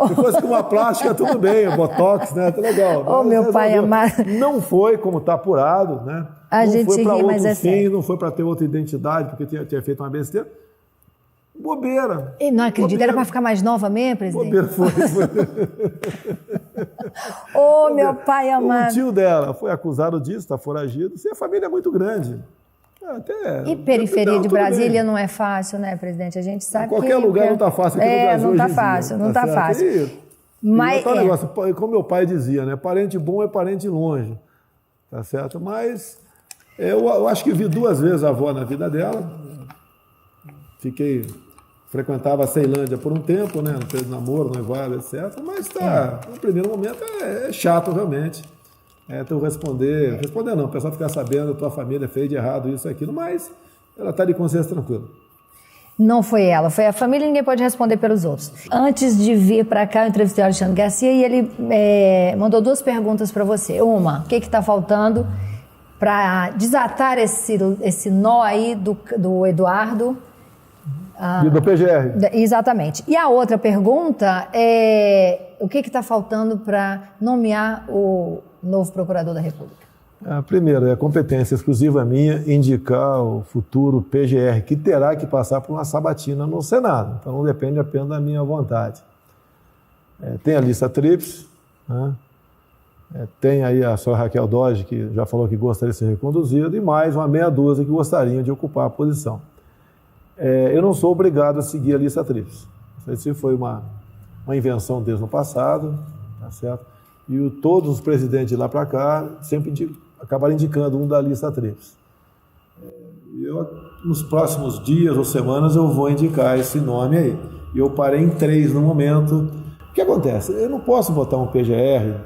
Se fosse com uma plástica, tudo bem, botox, né? Tá legal. Oh, meu pai amado. Não foi como está apurado, né? A gente ri, mas é sério. Não foi para ter outra identidade, porque tinha feito uma besteira. Bobeira. E não acredito, era para ficar mais nova mesmo, presidente? Bobeira foi. Ô, meu pai amado. O tio dela foi acusado disso, está foragido. A família é muito grande. E periferia de Brasília não é fácil, né, presidente? A gente sabe que... Qualquer lugar não está fácil aqui no Brasil. Não está fácil, não está fácil. Mas negócio, como meu pai dizia, né? Parente bom é parente longe. Tá certo? Mas eu acho que vi 2 vezes a avó na vida dela. Frequentava a Ceilândia por um tempo, né? Não fez namoro, noivado, etc. Mas no primeiro momento é chato realmente. Tu responder não, o pessoal ficar sabendo, a tua família fez de errado isso, aquilo, mas ela está de consciência tranquila. Não foi ela, foi a família, ninguém pode responder pelos outros. Antes de vir para cá, eu entrevistei o Alexandre Garcia e ele mandou 2 perguntas para você. Uma, o que está faltando para desatar esse nó aí do Eduardo? E do PGR. Exatamente. E a outra pergunta é o que está faltando para nomear o novo procurador da República? Primeiro, é competência exclusiva minha indicar o futuro PGR, que terá que passar por uma sabatina no Senado. Então não depende apenas da minha vontade. Tem a lista tríplice, né? Tem aí a senhora Raquel Dodge, que já falou que gostaria de ser reconduzida, e mais uma meia dúzia que gostariam de ocupar a posição. Eu não sou obrigado a seguir a lista tríplice. Isso foi uma invenção deles no passado, tá certo? E todos os presidentes de lá para cá sempre acabaram indicando um da lista tríplice. Nos próximos dias ou semanas eu vou indicar esse nome aí. E eu parei em 3 no momento. O que acontece? Eu não posso votar um PGR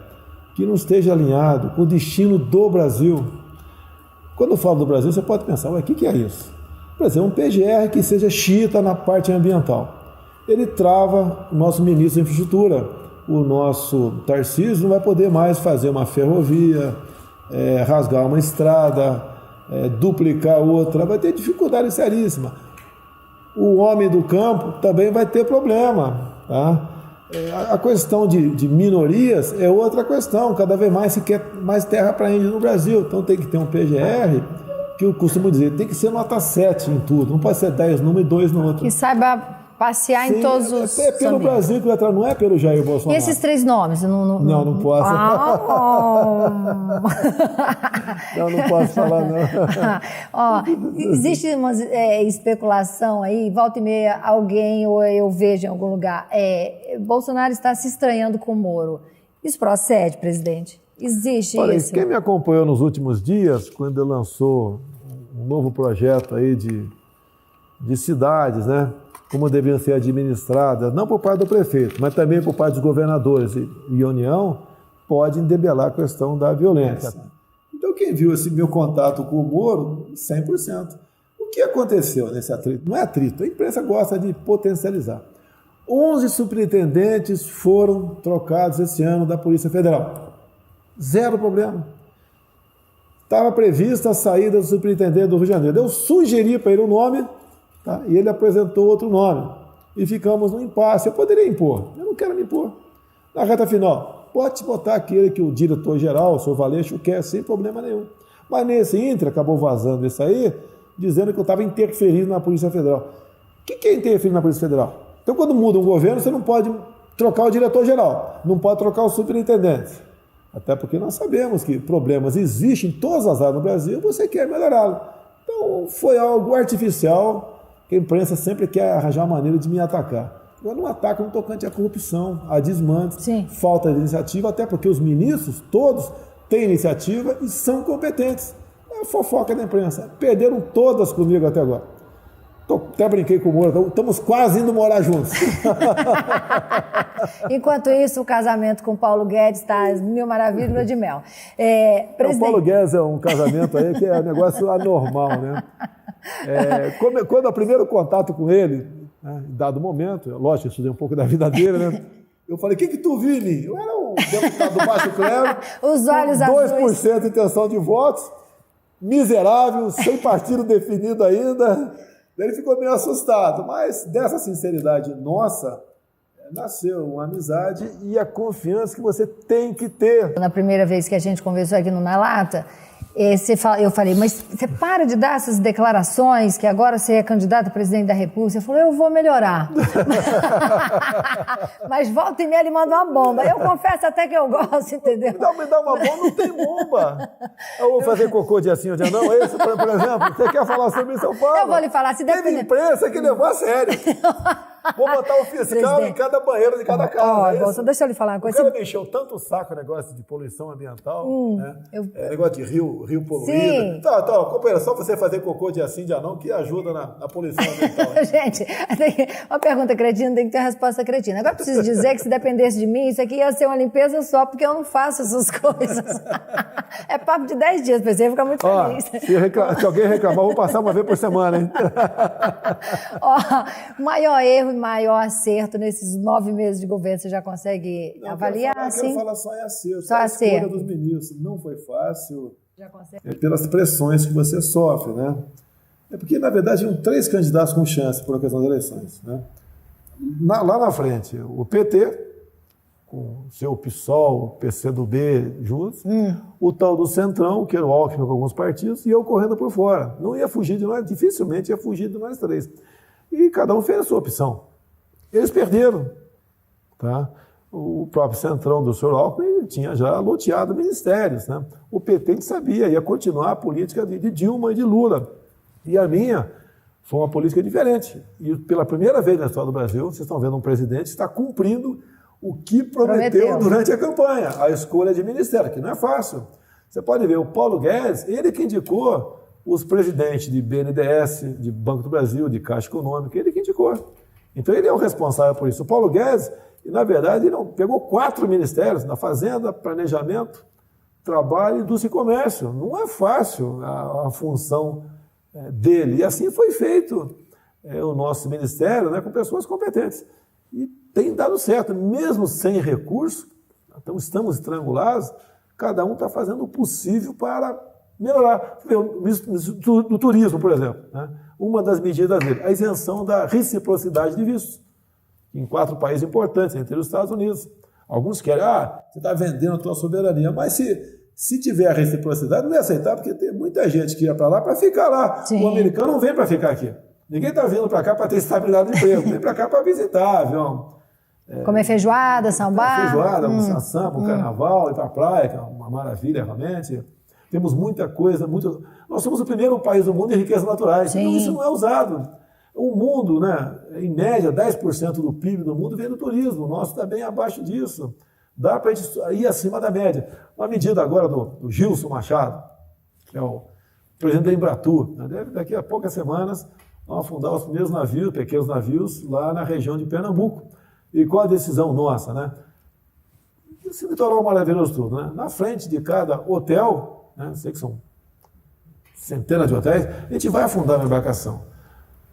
que não esteja alinhado com o destino do Brasil. Quando eu falo do Brasil, você pode pensar, o que é isso? Por exemplo, um PGR que seja xiita na parte ambiental. Ele trava o nosso ministro da Infraestrutura. O nosso Tarcísio não vai poder mais fazer uma ferrovia, rasgar uma estrada, duplicar outra, vai ter dificuldade seríssima. O homem do campo também vai ter problema. Tá? A questão de minorias é outra questão, cada vez mais se quer mais terra para índio no Brasil, então tem que ter um PGR, que eu costumo dizer, tem que ser nota 7 em tudo, não pode ser 10 num e 2 no outro. Que saiba passear em todos os... É pelo Brasil que vai entrar, não é pelo Jair Bolsonaro. E esses 3 nomes? Não posso. Não posso falar, não. Existe uma especulação aí, volta e meia alguém, ou eu vejo em algum lugar, Bolsonaro está se estranhando com o Moro. Isso procede, presidente? Existe Olha, isso. quem me acompanhou nos últimos dias, quando ele lançou um novo projeto aí de cidades, né? Como deveriam ser administradas, não por parte do prefeito, mas também por parte dos governadores e União, pode endebelar a questão da violência. Então, quem viu esse meu contato com o Moro, 100%. O que aconteceu nesse atrito? Não é atrito, a imprensa gosta de potencializar. 11 superintendentes foram trocados esse ano da Polícia Federal. Zero problema. Estava prevista a saída do superintendente do Rio de Janeiro. Eu sugeri para ele um nome, tá? E ele apresentou outro nome. E ficamos no impasse. Eu poderia impor, eu não quero me impor. Na reta final, pode botar aquele que o diretor-geral, o senhor Valeixo, quer sem problema nenhum. Mas nesse ínter, acabou vazando isso aí, dizendo que eu estava interferindo na Polícia Federal. O que é interferir na Polícia Federal? Então, quando muda um governo, você não pode trocar o diretor-geral, não pode trocar o superintendente. Até porque nós sabemos que problemas existem em todas as áreas no Brasil, você quer melhorá-lo. Então, foi algo artificial, que a imprensa sempre quer arranjar uma maneira de me atacar. Agora, não ataca no tocante à corrupção, a desmantes, Sim. falta de iniciativa, até porque os ministros, todos, têm iniciativa e são competentes. É a fofoca da imprensa. Perderam todas comigo até agora. Até brinquei com o Moro, estamos quase indo morar juntos. Enquanto isso, o casamento com o Paulo Guedes está mil maravilhas, lua de mel. O Paulo Guedes é um casamento aí que é um negócio anormal, né? Quando o primeiro contato com ele, né, em dado momento, lógico, eu estudei um pouco da vida dele, né? Eu falei, o que tu viu em mim? Eu era um deputado do baixo clero, os olhos com 2% azuis. de intenção de votos, miserável, sem partido definido ainda. Ele ficou meio assustado, mas dessa sinceridade nossa, nasceu uma amizade e a confiança que você tem que ter. Na primeira vez que a gente conversou aqui no Na Lata, eu falei, mas você para de dar essas declarações que agora você é candidato a presidente da República. Você falou, eu vou melhorar. Mas volta e meia ele manda uma bomba. Eu confesso até que eu gosto, entendeu? Me dá uma bomba, não tem bomba. Eu vou fazer cocô dia sim ou dia não. Esse, por exemplo, você quer falar sobre isso, eu falo. Eu vou lhe falar, se Teve imprensa que levou a sério. Vou botar o fiscal em cada banheiro de cada casa. Deixa eu lhe falar uma coisa. O cara me encheu tanto o saco o negócio de poluição ambiental, né? Negócio de rio poluído. Sim. Então, companheiro, só você fazer cocô dia sim, dia não, que ajuda na poluição ambiental. Gente, uma pergunta cretina tem que ter uma resposta cretina. Agora preciso dizer que se dependesse de mim, isso aqui ia ser uma limpeza só, porque eu não faço essas coisas. É papo de 10 dias, pra você ficar muito feliz. Se alguém reclamar, eu vou passar uma vez por semana, hein? Maior erro e maior acerto nesses 9 meses de governo, você já consegue avaliar? Eu quero falar só em acerto. Só a escolha acerto. dos ministros não foi fácil. Já consegue. Pelas pressões que você sofre, né? É porque, na verdade, tinham 3 candidatos com chance por ocasião das eleições, né? Lá na frente, o PT, com o seu PSOL, o PCdoB juntos, o tal do Centrão, que era o Alckmin com alguns partidos, e eu correndo por fora. Não ia fugir de nós, dificilmente ia fugir de nós 3. E cada um fez a sua opção. Eles perderam, tá? O próprio Centrão do Sr. Alckmin tinha já loteado ministérios, né? O PT, a gente sabia, ia continuar a política de Dilma e de Lula. E a minha foi uma política diferente. E pela primeira vez na história do Brasil, vocês estão vendo um presidente que está cumprindo o que prometeu durante a campanha, a escolha de ministério, que não é fácil. Você pode ver, o Paulo Guedes, ele que indicou os presidentes de BNDES, de Banco do Brasil, de Caixa Econômica, ele que indicou. Então ele é o responsável por isso. O Paulo Guedes, na verdade, ele pegou 4 ministérios, na Fazenda, Planejamento, Trabalho, Indústria e Comércio. Não é fácil a função dele. E assim foi feito o nosso ministério, né, com pessoas competentes. E tem dado certo, mesmo sem recurso, então estamos estrangulados, cada um está fazendo o possível para melhorar. No turismo, por exemplo, né? Uma das medidas dele, a isenção da reciprocidade de vistos, em 4 países importantes, entre os Estados Unidos. Alguns querem, você está vendendo a tua soberania, mas se tiver a reciprocidade, não é aceitar, porque tem muita gente que ia para lá para ficar lá. Sim. O americano não vem para ficar aqui. Ninguém está vindo para cá para ter estabilidade de emprego, vem para cá para visitar, viu? Comer feijoada, sambar. Feijoada, almoçar samba, carnaval, ir para a praia, que é uma maravilha, realmente. Temos muita coisa, Nós somos o primeiro país do mundo em riquezas naturais. Sim. Então isso não é usado. O mundo, né, em média, 10% do PIB do mundo vem do turismo. O nosso está bem abaixo disso. Dá para a gente ir acima da média. Uma medida agora do Gilson Machado, que é o presidente da Embratur, né? Daqui a poucas semanas vão afundar os primeiros navios, pequenos navios, lá na região de Pernambuco. E qual a decisão nossa, né? Esse litoral maravilhoso tudo, né? Na frente de cada hotel, né? Sei que são centenas de hotéis, a gente vai afundar uma embarcação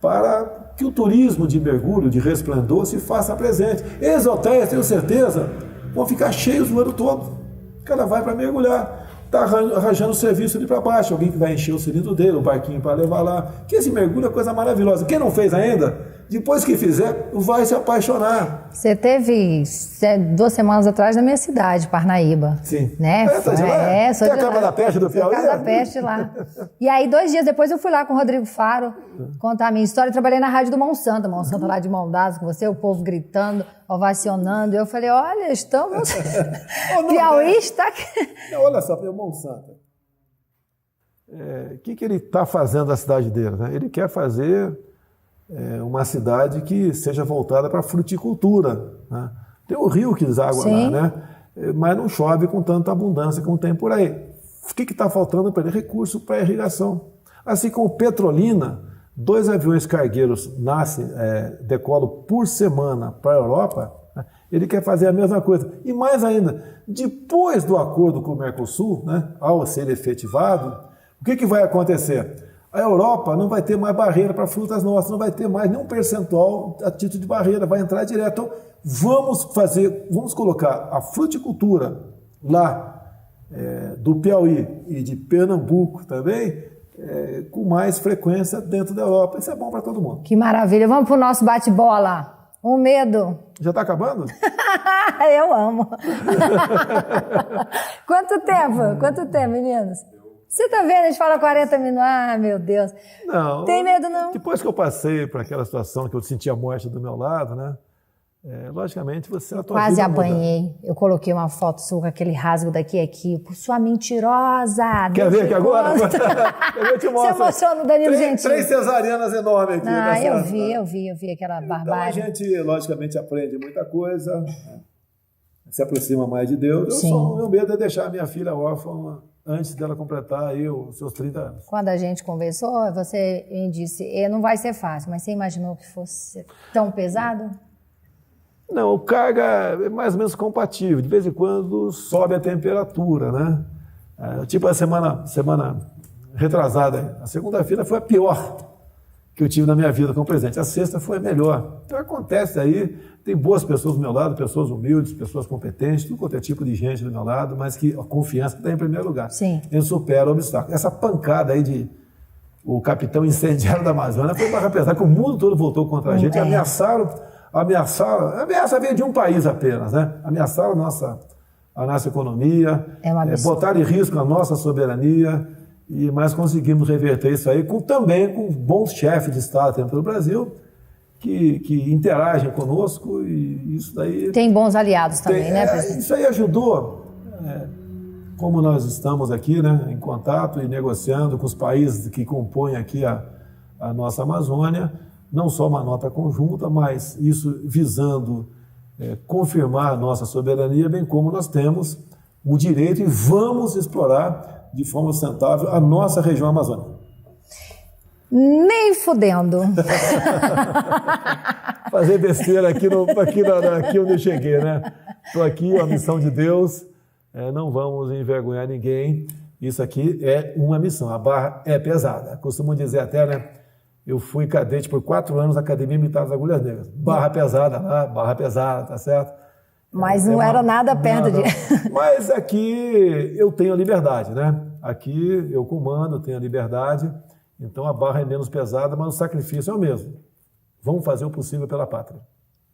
para que o turismo de mergulho, de resplendor, se faça presente. Esses hotéis, tenho certeza, vão ficar cheios o ano todo. O cara vai para mergulhar, está arranjando o serviço ali para baixo, alguém que vai encher o cilindro dele, o barquinho para levar lá. Que esse mergulho é coisa maravilhosa. Quem não fez ainda, depois que fizer, vai se apaixonar. Você teve 2 semanas atrás na minha cidade, Parnaíba. Sim. Né? Tá de lá? Sou Tem de a Casa da Peste do Piauí? Casa da Peste lá. E aí, 2 dias depois, eu fui lá com o Rodrigo Faro contar a minha história. Eu trabalhei na rádio do Monsanto lá de mão dadas com você, o povo gritando, ovacionando. Eu falei, olha, estamos... Piauí está... Olha só, o Monsanto. O que ele está fazendo na cidade dele? Né? Ele quer fazer uma cidade que seja voltada para a fruticultura. Né? Tem o rio que deságua Sim. lá, né? Mas não chove com tanta abundância como tem por aí. O que está faltando para ele? Recurso para irrigação. Assim como Petrolina, 2 aviões cargueiros decolam por semana para a Europa, né? Ele quer fazer a mesma coisa. E mais ainda, depois do acordo com o Mercosul, né, ao ser efetivado, o que vai acontecer? A Europa não vai ter mais barreira para frutas nossas, não vai ter mais nenhum percentual a título de barreira, vai entrar direto. Então, vamos colocar a fruticultura lá do Piauí e de Pernambuco também com mais frequência dentro da Europa. Isso é bom para todo mundo. Que maravilha. Vamos para o nosso bate-bola. Um medo. Já está acabando? Eu amo. Quanto tempo, meninos? Você tá vendo? A gente fala 40 minutos. Ah, meu Deus. Não. Tem medo, não? Depois que eu passei por aquela situação que eu senti a morte do meu lado, né? Logicamente, você... Quase apanhei. Eu coloquei uma foto sua com aquele rasgo daqui e aqui. Por sua mentirosa. Quer ver que agora? Eu te mostro. Você emocionou no Danilo Gentili. 3 cesarianas enormes aqui. Ah, eu vi aquela barbárie. Então a gente, logicamente, aprende muita coisa, né? Se aproxima mais de Deus. Sim. Meu medo é deixar a minha filha órfã antes dela completar aí os seus 30 anos. Quando a gente conversou, você me disse, não vai ser fácil, mas você imaginou que fosse tão pesado? Não, o carga é mais ou menos compatível. De vez em quando sobe a temperatura, né? Tipo a semana retrasada, a segunda-feira foi a pior que eu tive na minha vida como presidente. A sexta foi a melhor. Então acontece aí, tem boas pessoas do meu lado, pessoas humildes, pessoas competentes, tudo quanto é tipo de gente do meu lado, mas que a confiança está em primeiro lugar. Sim. Ele supera o obstáculo. Essa pancada aí de o capitão incendiário da Amazônia foi para apesar que o mundo todo voltou contra a gente, ameaçaram, a ameaça veio de um país apenas, né? Ameaçaram a nossa economia, botaram em risco a nossa soberania, mas conseguimos reverter isso aí também com bons chefes de Estado dentro do Brasil que interagem conosco e isso daí... Tem bons aliados também, né, presidente? Isso aí ajudou, como nós estamos aqui, né, em contato e negociando com os países que compõem aqui a nossa Amazônia, não só uma nota conjunta, mas isso visando confirmar a nossa soberania, bem como nós temos o direito e vamos explorar de forma sustentável a nossa região amazônica. Nem fudendo. Fazer besteira aqui onde eu cheguei, né? Estou aqui, a missão de Deus, não vamos envergonhar ninguém. Isso aqui é uma missão, a barra é pesada. Costumo dizer até, né? Eu fui cadete por 4 anos na Academia Militar das Agulhas Negras. Barra pesada lá, barra pesada, tá certo? Mas não era nada perto de... Mas aqui eu tenho a liberdade, né? Aqui eu comando, tenho a liberdade, então a barra é menos pesada, mas o sacrifício é o mesmo. Vamos fazer o possível pela pátria.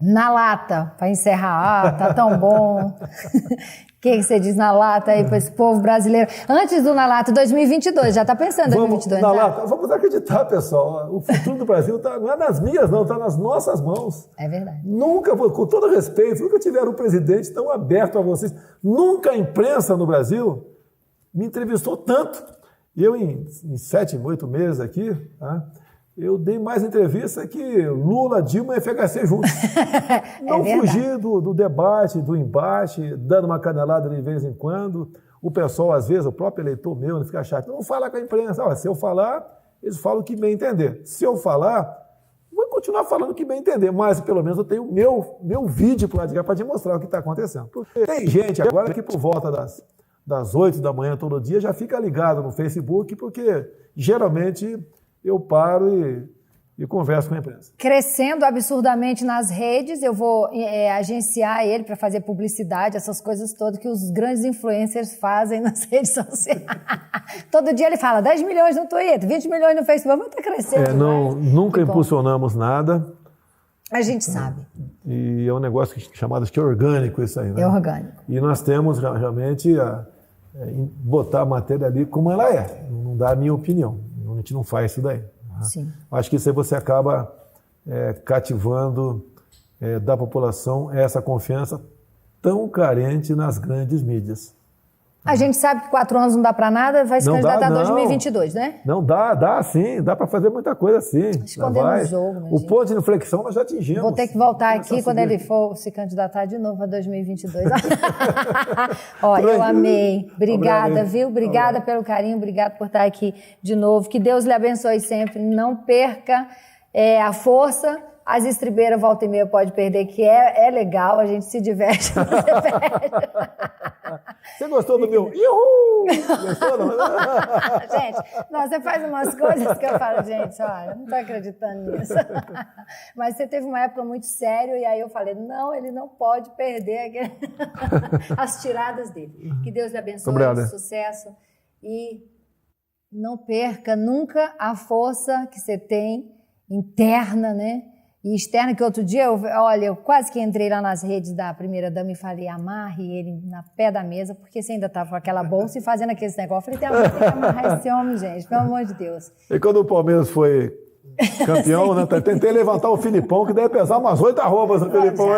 Na lata, para encerrar, tá tão bom. O que você diz na lata aí para esse povo brasileiro? Antes do Na Lata, 2022, já está pensando em 2022, na lata, vamos acreditar, pessoal. O futuro do Brasil não é nas minhas, não, está nas nossas mãos. É verdade. Nunca, com todo respeito, nunca tiveram um presidente tão aberto a vocês. Nunca a imprensa no Brasil me entrevistou tanto. E eu, em 7, 8 meses aqui, tá? eu dei mais entrevista que Lula, Dilma e FHC juntos. Não fugir do debate, do embate, dando uma canelada de vez em quando. O pessoal, às vezes, o próprio eleitor meu, ele fica chato. Não fala com a imprensa. Se eu falar, eles falam o que bem entender. Se eu falar, vou continuar falando o que bem entender. Mas, pelo menos, eu tenho o meu vídeo para te mostrar o que está acontecendo. Porque tem gente agora que, por volta das 8 da manhã todo dia, já fica ligado no Facebook, porque, geralmente, eu paro e converso com a imprensa. Crescendo absurdamente nas redes, eu vou agenciar ele para fazer publicidade, essas coisas todas que os grandes influencers fazem nas redes sociais. Todo dia ele fala 10 milhões no Twitter, 20 milhões no Facebook, mas está crescendo. Nunca impulsionamos nada. A gente sabe. E é um negócio chamado de orgânico isso aí, né? É orgânico. E nós temos realmente botar a matéria ali como ela é, não dá a minha opinião. A gente não faz isso daí. Sim. Acho que isso aí você acaba cativando da população essa confiança tão carente nas grandes mídias. A gente sabe que 4 anos não dá para nada, vai se candidatar em 2022, né? Não dá sim, dá para fazer muita coisa sim. Esconder no jogo, o ponto de inflexão nós já atingimos. Vou ter que voltar aqui quando ele for se candidatar de novo a 2022. Ó, eu amei. Obrigada, viu? Obrigada pelo carinho, obrigada por estar aqui de novo. Que Deus lhe abençoe sempre. Não perca a força. As estribeiras volta e meia pode perder, que é legal, a gente se diverte. Você gostou do meu Iuhu? Gostou, não? Gente, você faz umas coisas que eu falo, gente, olha, não estou acreditando nisso. Mas você teve uma época muito séria e aí eu falei, não, ele não pode perder as tiradas dele. Que Deus lhe abençoe, sucesso e não perca nunca a força que você tem interna, né? E externa, que outro dia, eu quase que entrei lá nas redes da primeira-dama e falei, amarre ele na pé da mesa, porque você ainda estava com aquela bolsa e fazendo aqueles negócios. Eu falei, tem que amarrar esse homem, gente, pelo amor de Deus. E quando o Palmeiras foi campeão, né? Tentei levantar o Filipão, que deve pesar umas 8 arrobas no Filipão.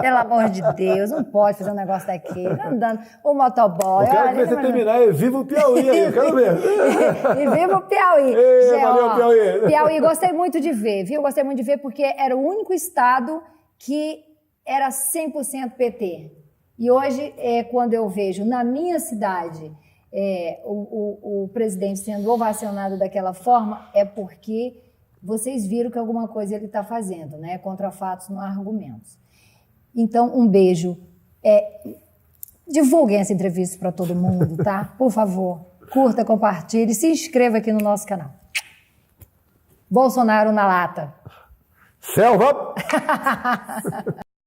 Pelo amor de Deus, não pode fazer um negócio daquele. Andando, o motoboy. Eu quero ver você terminar e viva o Piauí aí, eu quero ver. E viva o Piauí. Valeu, Piauí. Piauí, gostei muito de ver, viu? Gostei muito de ver porque era o único estado que era 100% PT. E hoje, quando eu vejo na minha cidade o presidente sendo ovacionado daquela forma, é porque vocês viram que alguma coisa ele está fazendo, né? Contra fatos, não há argumentos. Então, um beijo. Divulguem essa entrevista para todo mundo, tá? Por favor, curta, compartilhe, se inscreva aqui no nosso canal. Bolsonaro na lata. Selva!